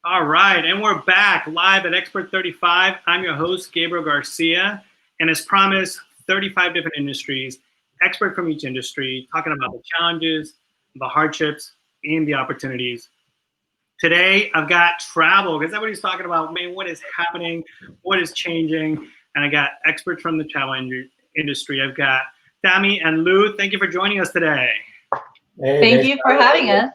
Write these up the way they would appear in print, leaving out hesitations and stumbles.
All right, and we're back live at Expert35. I'm your host, Gabriel Garcia, and as promised, 35 different industries, expert from each industry, talking about the challenges, the hardships, and the opportunities. Today, I've got travel, because everybody's talking about, man, what is happening, what is changing, and I got experts from the travel industry. I've got Tami and Lou. Thank you for joining us today. Hey, Thank thanks you for having us.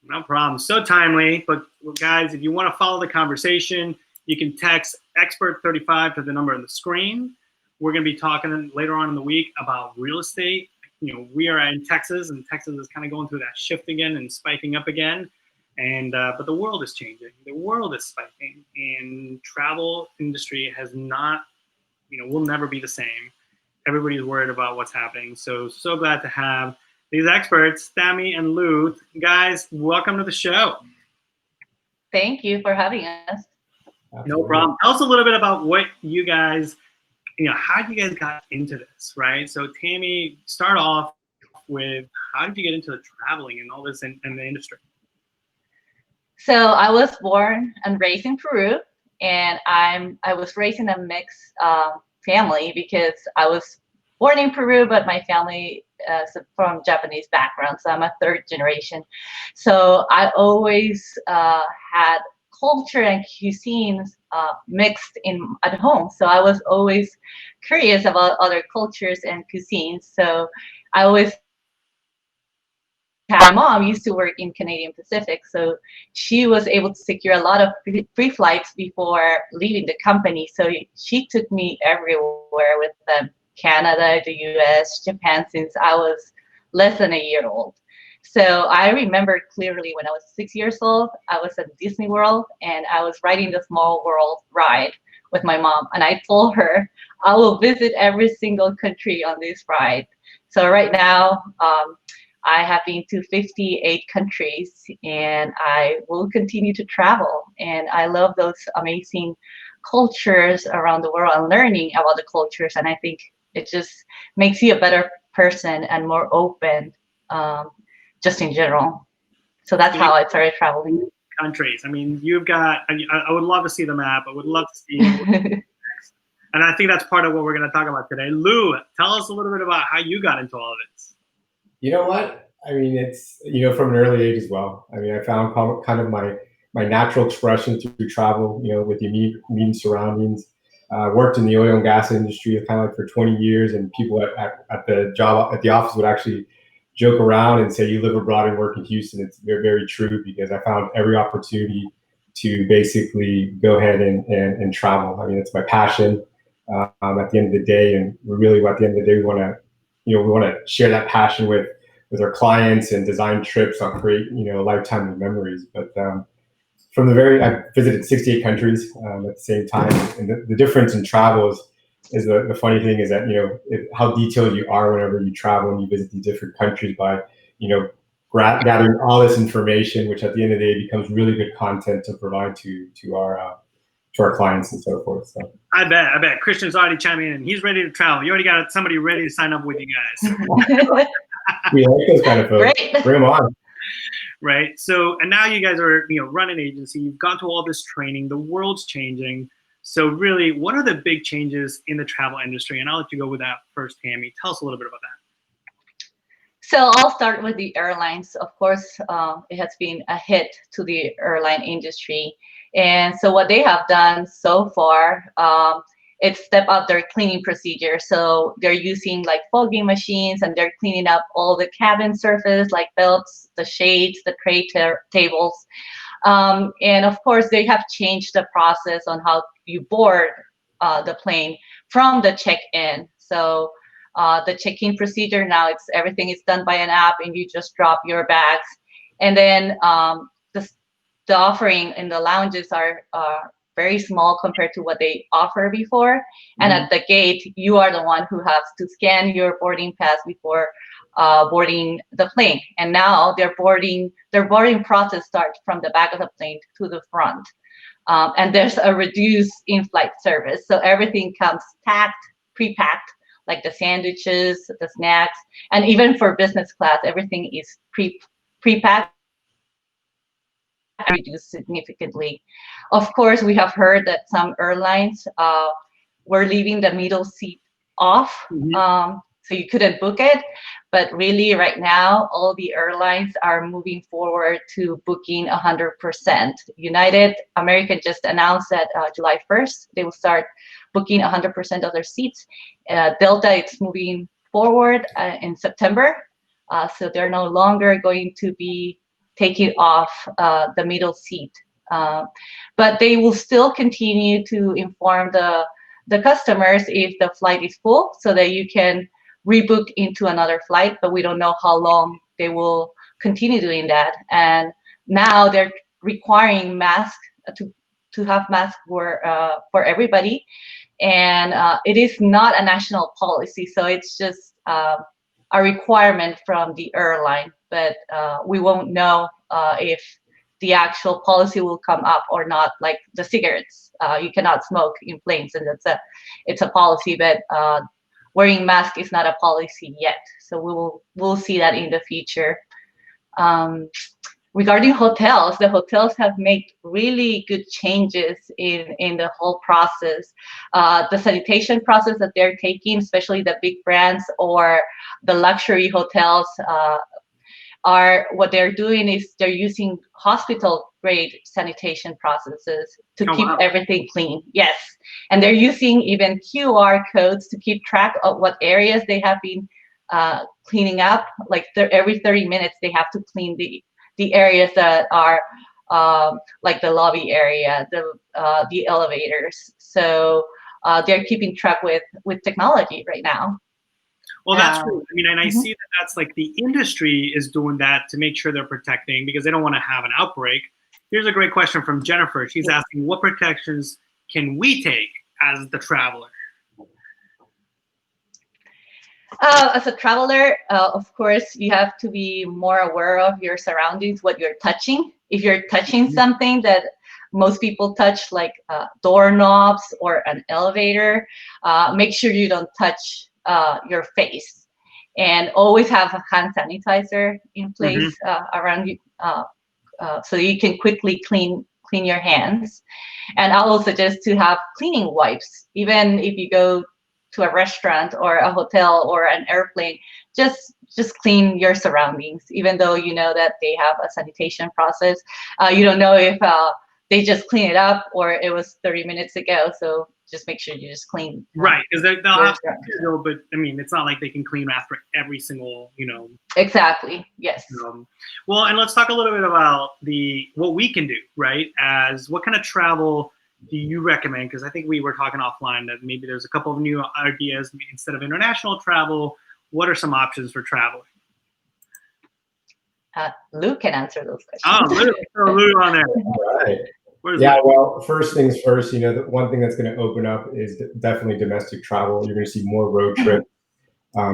No problem. So timely. But guys, if you want to follow the conversation, you can text Expert35 to the number on the screen. We're going to be talking later on in the week about real estate. You know, we are in Texas, and Texas is kind of going through that shift again and spiking up again. And but the world is changing. The world is spiking, and travel industry has not, will never be the same. Everybody's worried about what's happening. So glad to have these experts, Tami and Lou. Guys, welcome to the show. Thank you for having us. No problem. Tell us a little bit about what you guys, how you guys got into this, right? So Tami, start off with how did you get into the traveling and all this in the industry? So I was born and raised in Peru, and I was raised in a mixed family because I was born in Peru, but my family is from Japanese background, so I'm a third generation. So I always had culture and cuisines mixed at home. So I was always curious about other cultures and cuisines. So I always my mom used to work in Canadian Pacific, so she was able to secure a lot of free flights before leaving the company. So she took me everywhere with them. Canada, the US, Japan, since I was less than a year old. So I remember clearly when I was 6 years old, I was at Disney World and I was riding the Small World ride with my mom. And I told her, I will visit every single country on this ride. So right now, I have been to 58 countries and I will continue to travel. And I love those amazing cultures around the world and learning about the cultures. And I think it just makes you a better person and more open, just in general. So that's how I started traveling. Countries. I mean, you've got, I would love to see the map. I would love to see it. And I think that's part of what we're going to talk about today. Lou, tell us a little bit about how you got into all of this. You know what? I mean, it's, from an early age as well. I mean, I found kind of my natural expression through travel, with the immediate surroundings. Worked in the oil and gas industry kind of like for 20 years, and people at the office would actually joke around and say, you live abroad and work in Houston. It's very, very true, because I found every opportunity to basically go ahead and travel. I mean, it's my passion at the end of the day, and really at the end of the day, we want to share that passion with our clients and design trips on create lifetime of memories. But I visited 68 countries at the same time, and the difference in travel is the funny thing is that how detailed you are whenever you travel and you visit these different countries by gathering all this information, which at the end of the day becomes really good content to provide to our clients and so forth. So I bet Christian's already chiming in. He's ready to travel. You already got somebody ready to sign up with you guys. We like those kind of folks. Great. Bring them on. Right. So, and now you guys are, run an agency. You've gone through all this training. The world's changing. So really, what are the big changes in the travel industry? And I'll let you go with that first, Tami. Tell us a little bit about that. So I'll start with the airlines. Of course, it has been a hit to the airline industry. And so what they have done so far, it's step up their cleaning procedure. So they're using like fogging machines, and they're cleaning up all the cabin surface, like belts, the shades, the tray tables. And of course, they have changed the process on how you board the plane from the check-in. So the check-in procedure now, everything is done by an app, and you just drop your bags. And then the offering in the lounges are very small compared to what they offer before. And at the gate, you are the one who has to scan your boarding pass before boarding the plane. And now their boarding process starts from the back of the plane to the front. And there's a reduced in-flight service. So everything comes pre-packed, like the sandwiches, the snacks, and even for business class, everything is pre-packed. reduced significantly. Of course, we have heard that some airlines were leaving the middle seat off, so you couldn't book it. But really, right now, all the airlines are moving forward to booking 100%. United, American just announced that July 1st, they will start booking 100% of their seats. Delta, it's moving forward in September. So they're no longer going to be taking off the middle seat. But they will still continue to inform the customers if the flight is full so that you can rebook into another flight, but we don't know how long they will continue doing that. And now they're requiring masks to have masks for everybody. And it is not a national policy, so it's just a requirement from the airline, but we won't know if the actual policy will come up or not. Like the cigarettes, you cannot smoke in planes, and it's a policy, but wearing mask is not a policy yet. So we'll see that in the future. Regarding hotels, the hotels have made really good changes in the whole process. The sanitation process that they're taking, especially the big brands or the luxury hotels, what they're doing is they're using hospital grade sanitation processes to keep everything clean. Yes, and they're using even QR codes to keep track of what areas they have been cleaning up. Like every 30 minutes, they have to clean the areas that are like the lobby area, the elevators. So they're keeping track with technology right now. Well, that's true. I mean, and I see that that's like the industry is doing that to make sure they're protecting because they don't want to have an outbreak. Here's a great question from Jennifer. She's asking, what protections can we take as the traveler? As a traveler, of course, you have to be more aware of your surroundings, what you're touching. If you're touching something that most people touch, like doorknobs or an elevator, make sure you don't touch your face, and always have a hand sanitizer in place around you, so you can quickly clean your hands. And I'll also suggest to have cleaning wipes, even if you go to a restaurant or a hotel or an airplane. Just clean your surroundings, even though you know that they have a sanitation process. You don't know if they just clean it up or it was 30 minutes ago. So just make sure you just clean. Right, because they'll have to, but I mean, it's not like they can clean after every single, Exactly. Yes. Well, and let's talk a little bit about what we can do, right? What kind of travel do you recommend? Because I think we were talking offline that maybe there's a couple of new ideas. Instead of international travel, what are some options for traveling? Lou can answer those questions. Oh, Lou on there. All right. Yeah, well, first things first, the one thing that's going to open up is definitely domestic travel. You're going to see more road trips.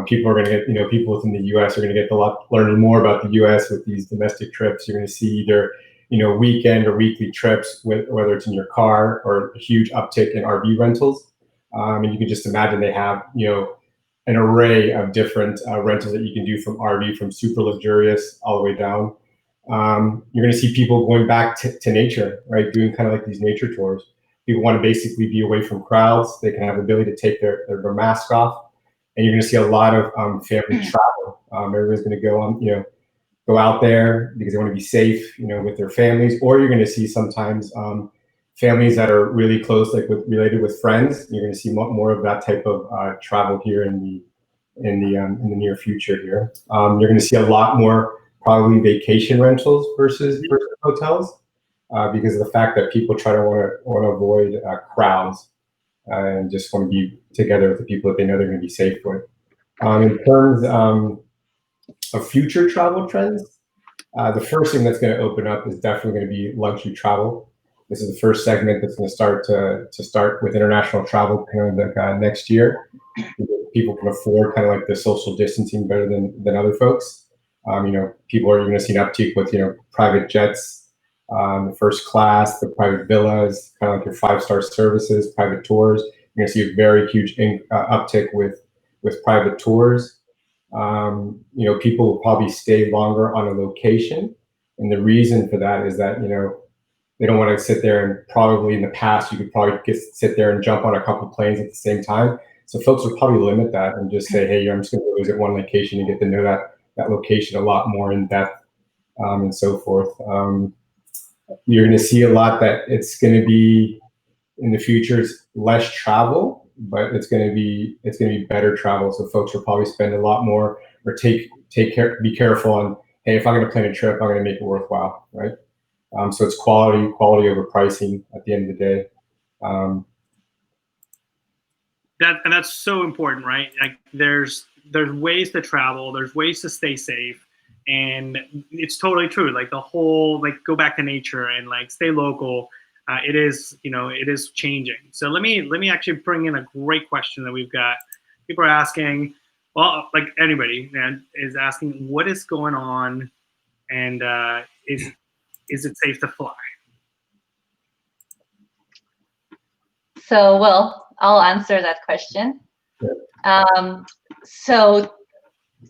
People are going to get, people within the U.S. are going to get learning more about the U.S. with these domestic trips. You're going to see either, weekend or weekly trips, whether it's in your car or a huge uptick in RV rentals. And you can just imagine they have, an array of different rentals that you can do from RV, from super luxurious all the way down. You're going to see people going back to nature, right? Doing kind of like these nature tours. People want to basically be away from crowds. They can have the ability to take their mask off, and you're going to see a lot of family travel. Everybody's going to go on, go out there because they want to be safe, with their families. Or you're going to see sometimes families that are really close, like related with friends. You're going to see more of that type of travel here in the near future. Here, you're going to see a lot more probably vacation rentals versus hotels, because of the fact that people want to avoid crowds and just want to be together with the people that they know they're going to be safe with. In terms of future travel trends, the first thing that's going to open up is definitely going to be luxury travel. This is the first segment that's going to start with international travel kind of like next year. People can afford kind of like the social distancing better than other folks. People are going to see an uptick with, private jets, the first class, the private villas, kind of like your 5-star services, private tours. You're going to see a very huge uptick with private tours. People will probably stay longer on a location And the reason for that is that, they don't want to sit there, and probably in the past, you could probably sit there and jump on a couple planes at the same time. So folks would probably limit that and just say, hey, I'm just going to visit one location and get to know that location a lot more in depth, and so forth. You're going to see a lot that it's going to be in the future. It's less travel, but it's going to be better travel. So folks will probably spend a lot more, or be careful on, hey, if I'm going to plan a trip, I'm going to make it worthwhile, right? So it's quality over pricing at the end of the day. That's so important, right? Like there's ways to travel, there's ways to stay safe, and it's totally true. Like the whole, like, go back to nature and like stay local. It is changing. So let me actually bring in a great question that we've got. People are asking, well, like anybody is asking, what is going on, and is it safe to fly? So, well, I'll answer that question. So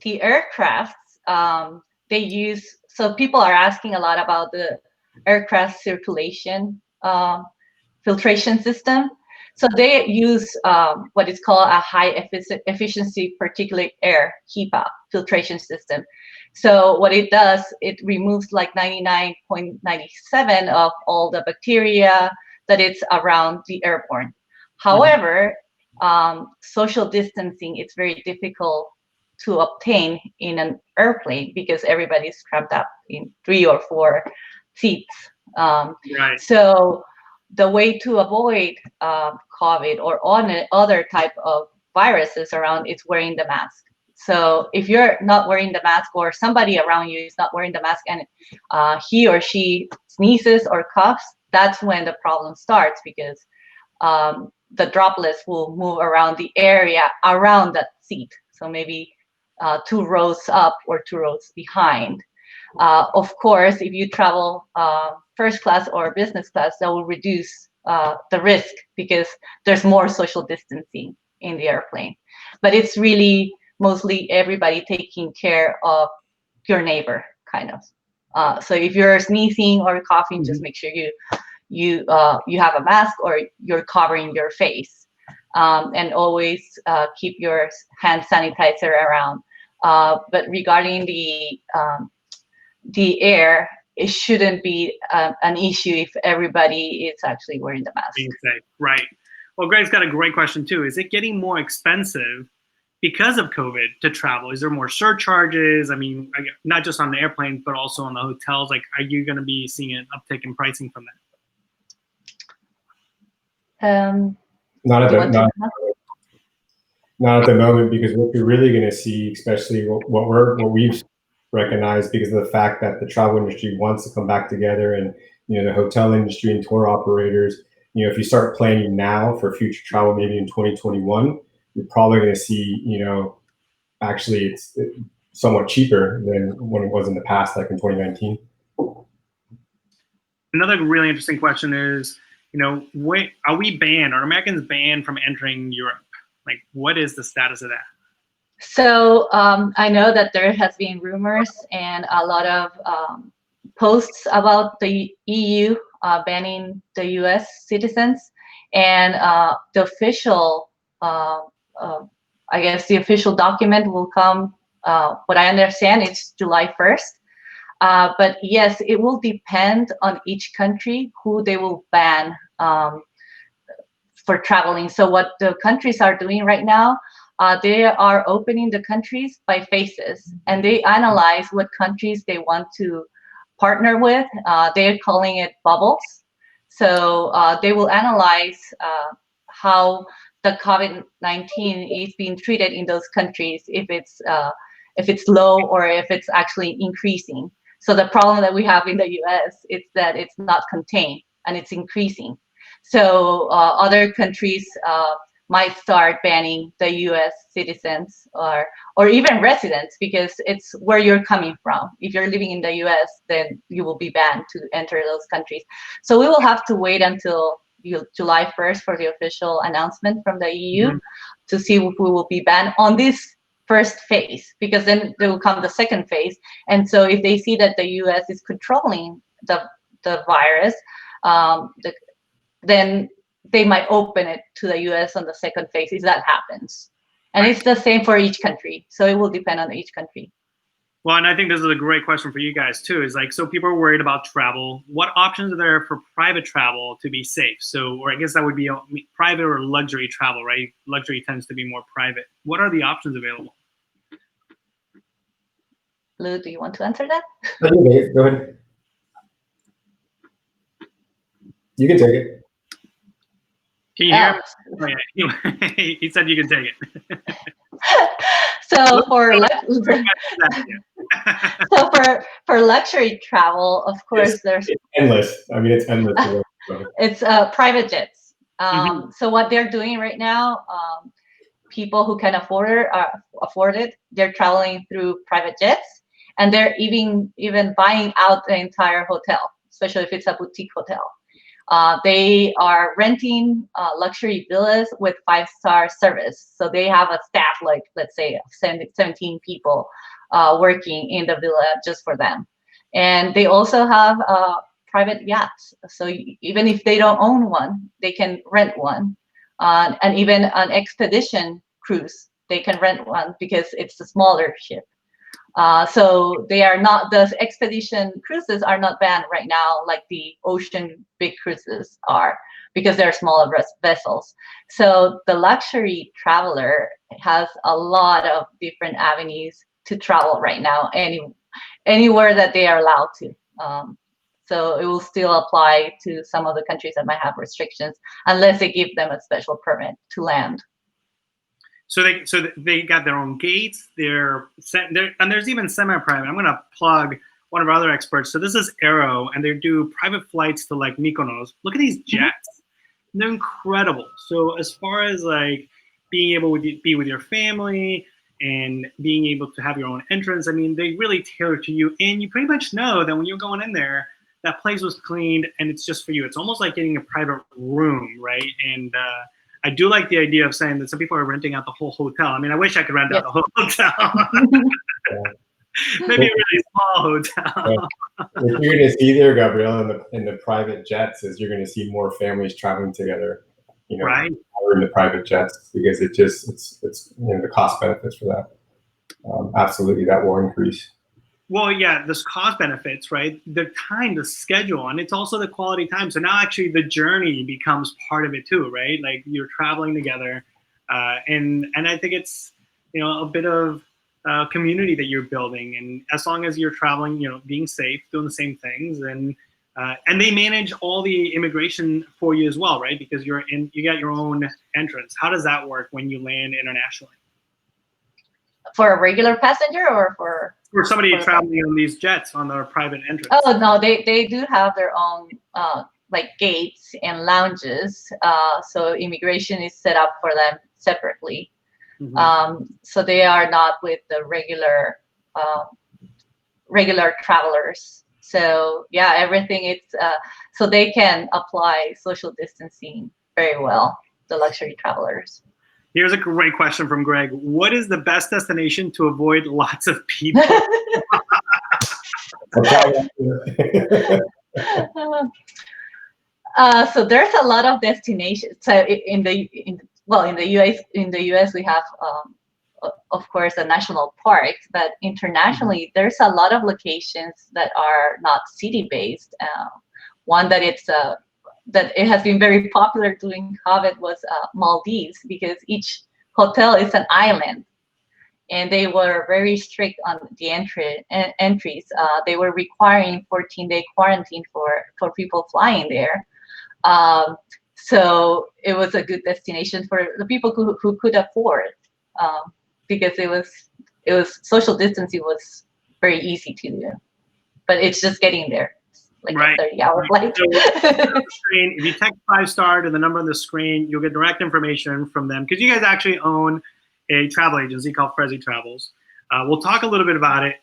the aircrafts, they use, so people are asking a lot about the aircraft circulation filtration system. So they use what is called a high efficiency particulate air HEPA filtration system. So what it does, it removes like 99.97 of all the bacteria that it's around the airborne. However, social distancing, it's very difficult to obtain in an airplane because everybody's cramped up in 3 or 4 seats. Right. So the way to avoid COVID or other type of viruses around is wearing the mask. So if you're not wearing the mask, or somebody around you is not wearing the mask, and he or she sneezes or coughs, that's when the problem starts, because the droplets will move around the area around that seat. So maybe 2 rows up or 2 rows behind. Of course, if you travel first class or business class, that will reduce the risk because there's more social distancing in the airplane. But it's really mostly everybody taking care of your neighbor, kind of. So if you're sneezing or coughing, just make sure you have a mask or you're covering your face, and always keep your hand sanitizer around. But regarding the air, it shouldn't be an issue if everybody is actually wearing the mask. Being safe, right? Well, Greg's got a great question too. Is it getting more expensive because of COVID to travel? Is there more surcharges? I mean, not just on the airplanes, but also on the hotels. Like, are you going to be seeing an uptick in pricing from that? Not at the moment, because what you're really going to see, especially what we've recognized, because of the fact that the travel industry wants to come back together, and the hotel industry and tour operators, if you start planning now for future travel, maybe in 2021, you're probably going to see, actually it's somewhat cheaper than when it was in the past, like in 2019. Another really interesting question is, are we banned? Are Americans banned from entering Europe? Like, what is the status of that? So I know that there has been rumors and a lot of posts about the EU banning the US citizens, and the official, I guess the official document will come, what I understand, it's July 1st. But yes, it will depend on each country who they will ban for traveling. So what the countries are doing right now, they are opening the countries by phases, and they analyze what countries they want to partner with. They're calling it bubbles. So they will analyze how the COVID-19 is being treated in those countries, if it's low or if it's actually increasing. So the problem that we have in the US is that it's not contained and it's increasing. So other countries might start banning the US citizens or even residents, because it's where you're coming from. If you're living in the US, then you will be banned to enter those countries. So we will have to wait until July 1st for the official announcement from the EU to see if we will be banned on these first phase, because then there will come the second phase. And so if they see that the US is controlling the virus, then they might open it to the US on the second phase if that happens. And it's the same for each country. So it will depend on each country. Well, and I think this is a great question for you guys too, is like, so people are worried about travel. What options are there for private travel to be safe? So, or I guess that would be private or luxury travel, right? Luxury tends to be more private. What are the options available? Lou, do you want to answer that? Go ahead. You can take it. Can you hear me? Oh, yeah. He said you can take it. So for luxury travel, of course, there's endless. I mean, it's endless. It's private jets. So what they're doing right now, people who can afford it, they're traveling through private jets, and they're even buying out the entire hotel, especially if it's a boutique hotel. They are renting luxury villas with 5-star service. So they have a staff, like, let's say 17 people working in the villa just for them. And they also have private yachts. So even if they don't own one, they can rent one. And even an expedition cruise, they can rent one because it's a smaller ship. So they are not, the expedition cruises are not banned right now like the ocean big cruises are, because they're smaller vessels. So the luxury traveler has a lot of different avenues to travel right now, anywhere that they are allowed to. So it will still apply to some of the countries that might have restrictions unless they give them a special permit to land. So they got their own gates. And there's even semi-private. I'm gonna plug one of our other experts. So this is Aero, and they do private flights to like Mykonos. Look at these jets; they're incredible. So as far as like being able to be with your family and being able to have your own entrance, I mean, they really tailor to you, and you pretty much know that when you're going in there, that place was cleaned and it's just for you. It's almost like getting a private room, right? And I do like the idea of saying that some people are renting out the whole hotel. I mean, I wish I could rent out the whole hotel. Maybe a really small hotel. What you're going to see there, Gabriel, in the private jets is you're going to see more families traveling together, you know, right, in the private jets, because it's you know, the cost benefits for that. Absolutely, that will increase. Well, yeah, there's cost benefits, right? The time, the schedule, and it's also the quality time. So now actually the journey becomes part of it too, right? Like you're traveling together, and I think it's, you know, a bit of community that you're building. And as long as you're traveling, you know, being safe, doing the same things, and they manage all the immigration for you as well, right? Because you got your own entrance. How does that work when you land internationally? For a regular passenger or for somebody traveling on these jets on their private entrance? Oh no, they do have their own like gates and lounges. So immigration is set up for them separately. So they are not with the regular travelers. So yeah, everything it's so they can apply social distancing very well, the luxury travelers. Here's a great question from Greg. What is the best destination to avoid lots of people? So there's a lot of destinations. So in the US we have of course the national parks, but internationally there's a lot of locations that are not city based. One that that it has been very popular during COVID was Maldives, because each hotel is an island, and they were very strict on the entries. They were requiring 14-day quarantine for people flying there. So it was a good destination for the people who could afford, because it was social distancing was very easy to do, but it's just getting there. Like right. a 30-hour flight. So if you text 5-star to the number on the screen, you'll get direct information from them, because you guys actually own a travel agency called Frezi Travels. We'll talk a little bit about it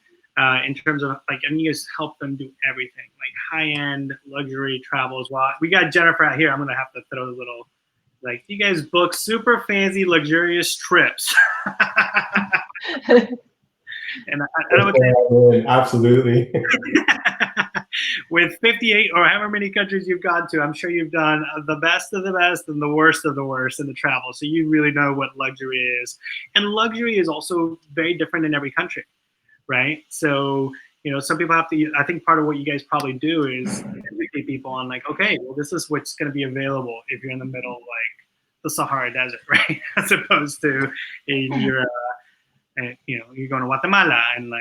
in terms of like, and you guys help them do everything, like high-end luxury travel as well. We got Jennifer out here. I'm gonna have to throw a little, like, you guys book super fancy, luxurious trips. And I would say, absolutely. with 58 or however many countries you've gone to, I'm sure you've done the best of the best and the worst of the worst in the travel. So you really know what luxury is. And luxury is also very different in every country, right? So, some people have to, I think part of what you guys probably do is educate people on like, okay, well, this is what's going to be available if you're in the middle of like the Sahara Desert, right? As opposed to in Europe. You're going to Guatemala and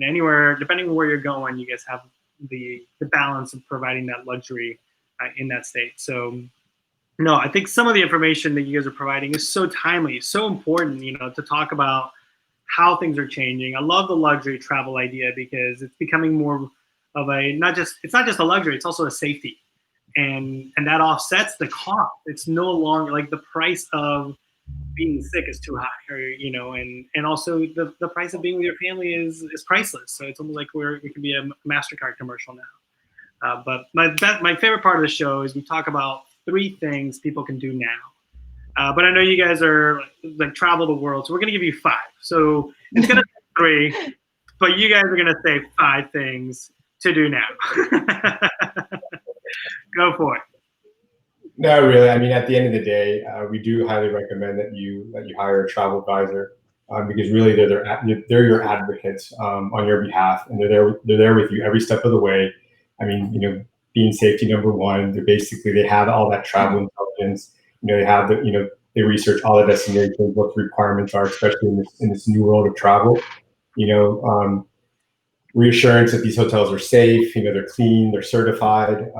anywhere, depending on where you're going, you guys have the balance of providing that luxury in that state. So, no, I think some of the information that you guys are providing is so timely, so important, to talk about how things are changing. I love the luxury travel idea because it's becoming more of it's not just a luxury, it's also a safety. And that offsets the cost. It's no longer like the price of being sick is too high, and also the price of being with your family is priceless. So it's almost like we can be a MasterCard commercial now. But my favorite part of the show is we talk about 3 things people can do now. But I know you guys are like travel the world, so we're gonna give you 5. So it's gonna be 3, but you guys are gonna say 5 things to do now. Go for it. No, really. I mean, at the end of the day, we do highly recommend that you hire a travel advisor because really they're your advocates on your behalf, and they're there with you every step of the way. I mean, being safety number 1. They have all that travel intelligence. They have they research all the destinations, what the requirements are, especially in this new world of travel. Reassurance that these hotels are safe. They're clean, they're certified.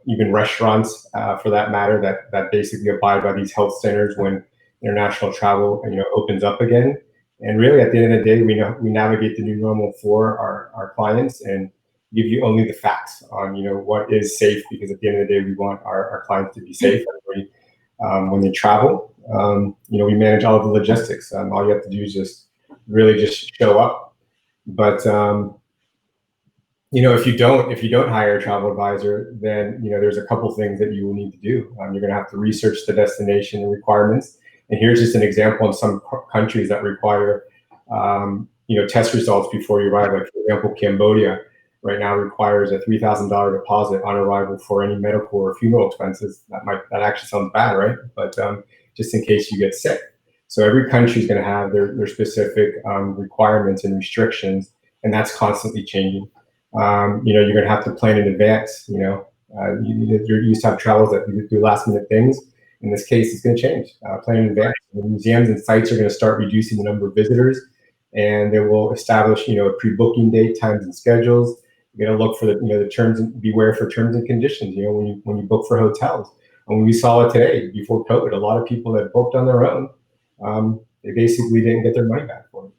Even restaurants, for that matter, that basically abide by these health standards when international travel, opens up again. And really, at the end of the day, we navigate the new normal for our clients and give you only the facts on, what is safe, because at the end of the day, we want our clients to be safe when they travel. We manage all of the logistics. All you have to do is just show up. But if you don't hire a travel advisor, then there's a couple things that you will need to do. You're going to have to research the destination and requirements. And here's just an example of some countries that require test results before you arrive. Like, for example, Cambodia right now requires a $3,000 deposit on arrival for any medical or funeral expenses. That actually sounds bad, right? But just in case you get sick. So every country is going to have their specific requirements and restrictions, and that's constantly changing. You're going to have to plan in advance. You're used to have travels that do last minute things. In this case, it's going to change. Plan in advance. The museums and sites are going to start reducing the number of visitors, and they will establish, pre-booking date, times, and schedules. You're going to look for the terms and beware for terms and conditions. When you book for hotels, and we saw it today before COVID, a lot of people that booked on their own, they basically didn't get their money back for it.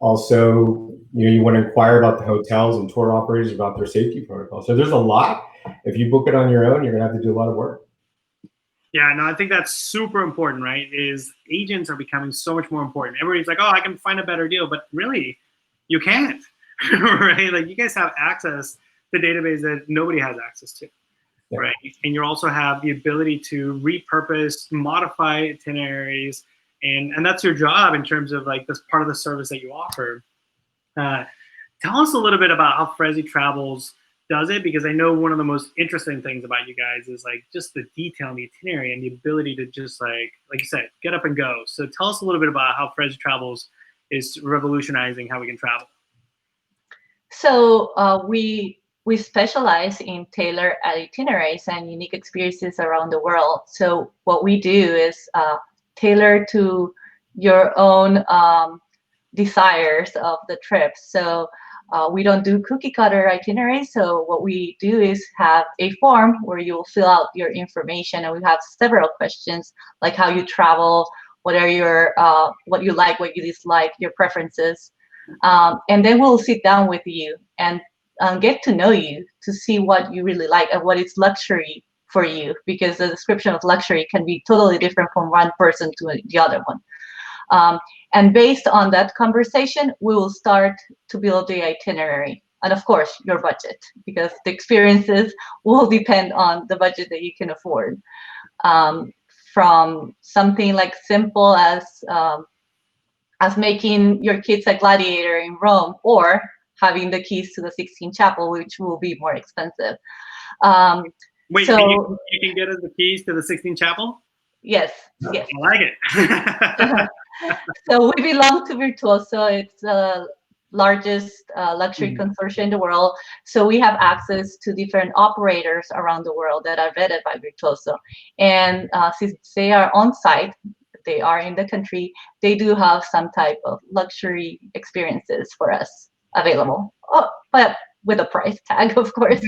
Also, you want to inquire about the hotels and tour operators about their safety protocols. So there's a lot. If you book it on your own, you're going to have to do a lot of work. Yeah, no, I think that's super important, right? Is agents are becoming so much more important. Everybody's like, oh, I can find a better deal, but really, you can't, right? Like, you guys have access to database that nobody has access to, yeah. Right? And you also have the ability to repurpose, modify itineraries, and that's your job in terms of like this part of the service that you offer. Tell us a little bit about how Frezi Travels does it, because I know one of the most interesting things about you guys is like just the detail in the itinerary and the ability to just like you said, get up and go. So tell us a little bit about how Frezi Travels is revolutionizing how we can travel. So we specialize in tailored itineraries and unique experiences around the world. So what we do is tailor to your own desires of the trip. So we don't do cookie cutter itineraries. So what we do is have a form where you will fill out your information, and we have several questions like how you travel, what are your what you like, what you dislike, your preferences, and then we'll sit down with you and get to know you to see what you really like and what is luxury for you, because the description of luxury can be totally different from one person to the other one. And based on that conversation, we will start to build the itinerary. And of course, your budget, because the experiences will depend on the budget that you can afford. from something like simple as making your kids a gladiator in Rome, or having the keys to the Sistine Chapel, which will be more expensive. Wait, so you can get us the keys to the Sistine Chapel? yes, yes. I like it. So we belong to Virtuoso. It's the largest luxury consortium in the world. So we have access to different operators around the world that are vetted by Virtuoso. And since they are on site, they are in the country, they do have some type of luxury experiences for us available. Oh, but with a price tag, of course.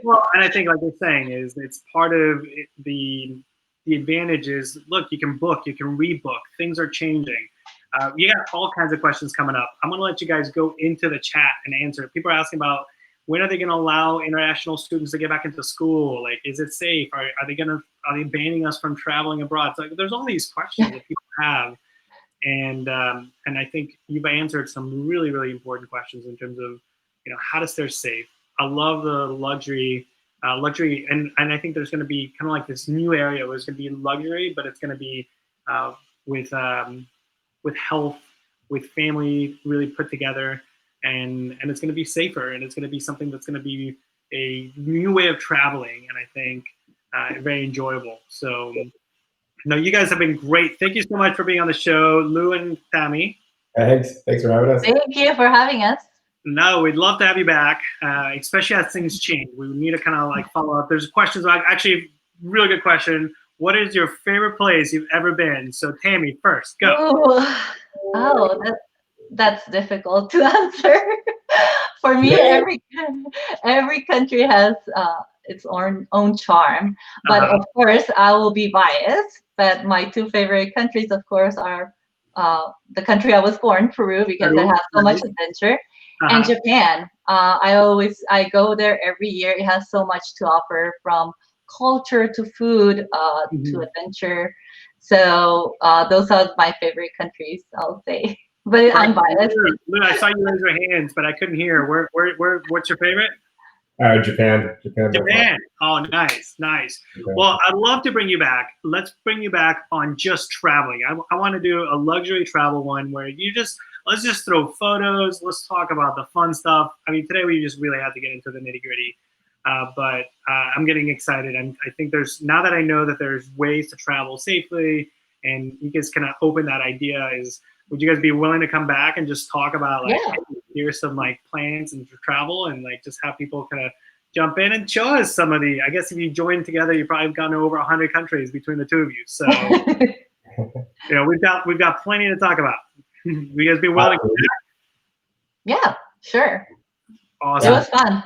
Well, and I think, like you're saying, is it's part of the advantage is, look, you can book, you can rebook. Things are changing. You got all kinds of questions coming up. I'm going to let you guys go into the chat and answer. People are asking about when are they going to allow international students to get back into school? Like, is it safe? Are they banning us from traveling abroad? So, like, there's all these questions that people have, and I think you've answered some really, really important questions in terms of, you know, how to stay safe. I love the luxury, and I think there's going to be kind of like this new area where it's going to be luxury, but it's going to be with health, with family really put together, and it's going to be safer, and it's going to be something that's going to be a new way of traveling, and I think very enjoyable. So, no, you guys have been great. Thank you so much for being on the show, Lou and Tami. Thanks for having us. Thank you for having us. No, we'd love to have you back, especially as things change. We need to kind of like follow up. There's questions about, actually, really good question. What is your favorite place you've ever been? So Tami, first, go. Ooh. Oh, that's difficult to answer. For me, every country has its own charm. But of course, I will be biased. But my two favorite countries, of course, are the country I was born, Peru, because it has so much adventure, and Japan. I go there every year. It has so much to offer, from culture to food to adventure. So those are my favorite countries, I'll say. But I'm biased. Lou, I saw you raise your hands, but I couldn't hear. What's your favorite? Japan. Japan. Oh, nice. Okay. Well, I'd love to bring you back. Let's bring you back on just traveling. I want to do a luxury travel one where let's just throw photos. Let's talk about the fun stuff. I mean, today we just really had to get into the nitty gritty. But I'm getting excited. I think now that I know that there's ways to travel safely, and you guys kind of open that idea, would you guys be willing to come back and just talk about, like, hey, here's some like plans and travel, and like just have people kind of jump in and show us some of the, I guess if you join together, you probably have gone to over 100 countries between the two of you. So, you know, we've got plenty to talk about. You guys be willing to come back? Yeah, sure. Awesome. It was fun.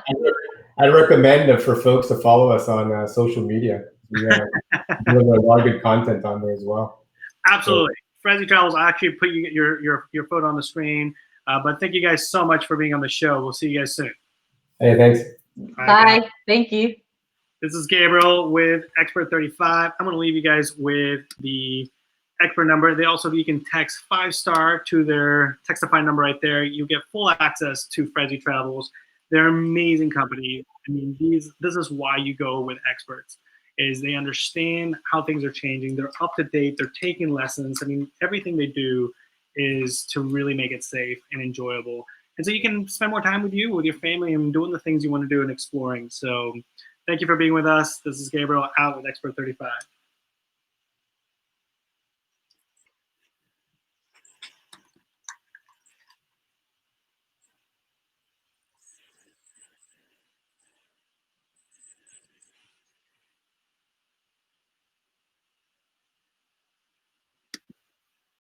I recommend for folks to follow us on social media. We have a lot of good content on there as well. Absolutely. Frenzy Travels, I'll actually put your photo on the screen. But thank you guys so much for being on the show. We'll see you guys soon. Hey, thanks. Bye. Thank you. This is Gabriel with Expert35. I'm going to leave you guys with the Expert number. You can text 5-star to their Textify number right there. You get full access to Frenzy Travels. They're an amazing company. I mean, this is why you go with experts, is they understand how things are changing. They're up to date. They're taking lessons. I mean, everything they do is to really make it safe and enjoyable. And so you can spend more time with your family, and doing the things you want to do and exploring. So thank you for being with us. This is Gabriel out with Expert35.